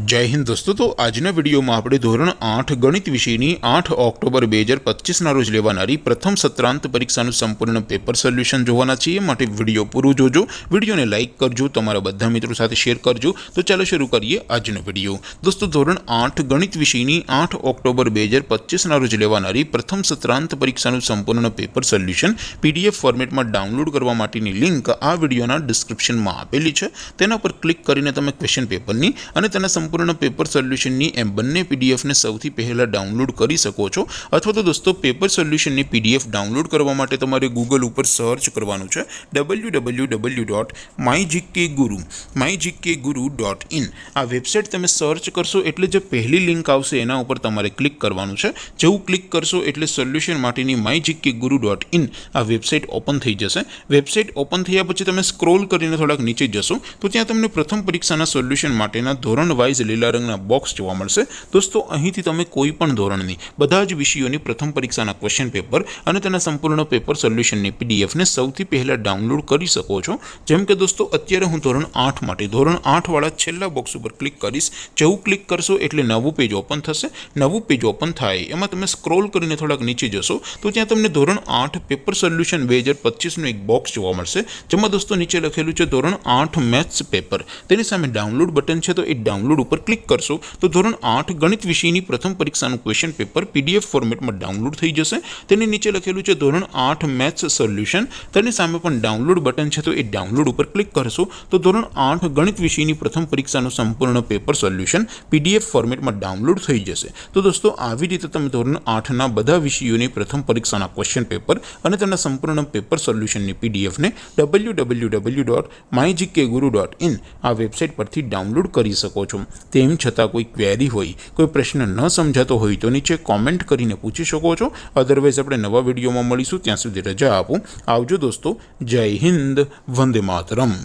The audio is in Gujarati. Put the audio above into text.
जय हिंद दोस्तों। तो आजना वीडियो में આપણે ધોરણ 8 ગણિત વિષયની 8 ઓક્ટોબર 2025 ના રોજ લેવાનારી પ્રથમ સત્રાંત પરીક્ષાનું સંપૂર્ણ પેપર સોલ્યુશન જોવાના છીએ। માટે વિડિયો પૂરું જોજો, વિડિયોને લાઈક કરજો, તમારા બધા મિત્રો સાથે શેર કરજો। તો ચાલો શરૂ કરીએ આજનો વિડિયો। दोस्तों ધોરણ 8 ગણિત વિષયની 8 ઓક્ટોબર 2025 ના રોજ લેવાનારી પ્રથમ સત્રાંત પરીક્ષાનું સંપૂર્ણ પેપર સોલ્યુશન પીડીએફ ફોર્મેટમાં ડાઉનલોડ કરવા માટેની લિંક આ વિડિયોના ડિસ્ક્રિપ્શનમાં આપેલી છે। તેના પર ક્લિક કરીને તમે ક્વેશ્ચન પેપરની અને તેના संपूर्ण पेपर सोल्यूशन एम बने पीडीएफ ने सौथी पहला डाउनलॉड कर सको छो। अथवा तो दोस्तों पेपर सोल्यूशन पीडीएफ डाउनलॉड करवा माटे तमारे गूगल पर सर्च करवानुं छे www.mygkguru.in। आ वेबसाइट तमे सर्च करशो एटले जे पहली लिंक आवशे एना उपर तमारे क्लिक करवानुं छे। जेवुं क्लिक करशो एटले सोल्यूशन माटेनी mygkguru.in आ वेबसाइट ओपन थई जशे। वेबसाइट ओपन थया पछी तमे स्क्रॉल करीने थोड़ाक नीचे जशो तो त्यां तमने प्रथम परीक्षाना सोल्यूशन माटेना धोरण वाइज लीला रंगना बॉक्स जोवा मळशे। दोस्तों અહીંથી તમે કોઈ પણ ધોરણની બધા જ વિષયોની પ્રથમ પરીક્ષાના ક્વેશ્ચન પેપર અને તેના સંપૂર્ણ પેપર સોલ્યુશનની પીડીએફ ને સૌથી પહેલા ડાઉનલોડ કરી શકો છો। જેમ કે દોસ્તો અત્યારે હું ધોરણ 8 માટે ધોરણ 8 વાળા છેલ્લા બોક્સ ઉપર ક્લિક કરીશ। જેવું ક્લિક કરશો એટલે નવું પેજ ઓપન થશે। નવું પેજ ઓપન થાય એમાં તમે સ્ક્રોલ કરીને થોડાક નીચે જશો તો ત્યાં તમને ધોરણ 8 પેપર સોલ્યુશન 2025 નું એક બોક્સ જોવા મળશે। જેમાં દોસ્તો નીચે લખેલું છે ધોરણ 8 મેથ્સ પેપર। તેની સામે ડાઉનલોડ બટન છે તો એ डाउनलॉड पर क्लिक करशो तो धोरण 8 गणित विषयनी प्रथम परीक्षाનું क्वेश्चन पेपर पीडीएफ फॉर्मेट में डाउनलॉड थई जशे। तेनी नीचे लखेलुं छे धोरण 8 मैथ्स सोल्यूशन। तेनी सामे पण डाउनलॉड बटन छे तो ए डाउनलॉड पर क्लिक करशो तो धोरण 8 गणित विषयनी प्रथम परीक्षाનું संपूर्ण पेपर सोल्यूशन पीडीएफ फॉर्मेट में डाउनलॉड थई जशे। तो दोस्तों આવી રીતે તમે ધોરણ 8 ના બધા વિષયોની પ્રથમ પરીક્ષાના ક્વેશ્ચન પેપર અને તેના સંપૂર્ણ પેપર સોલ્યુશનની પીડીએફ ને www.mygkguru.in આ વેબસાઇટ પરથી ડાઉનલોડ કરી શકો છો। તેમ છતાં કોઈ ક્વેરી હોય, કોઈ પ્રશ્ન ન સમજાતો હોય તો નીચે કોમેન્ટ કરીને પૂછી શકો છો। અધરવાઇઝ આપણે નવા વિડીયોમાં મળીશું, ત્યાં સુધી રજા આપો। આવજો દોસ્તો। જય હિન્દ, વંદે માતરમ।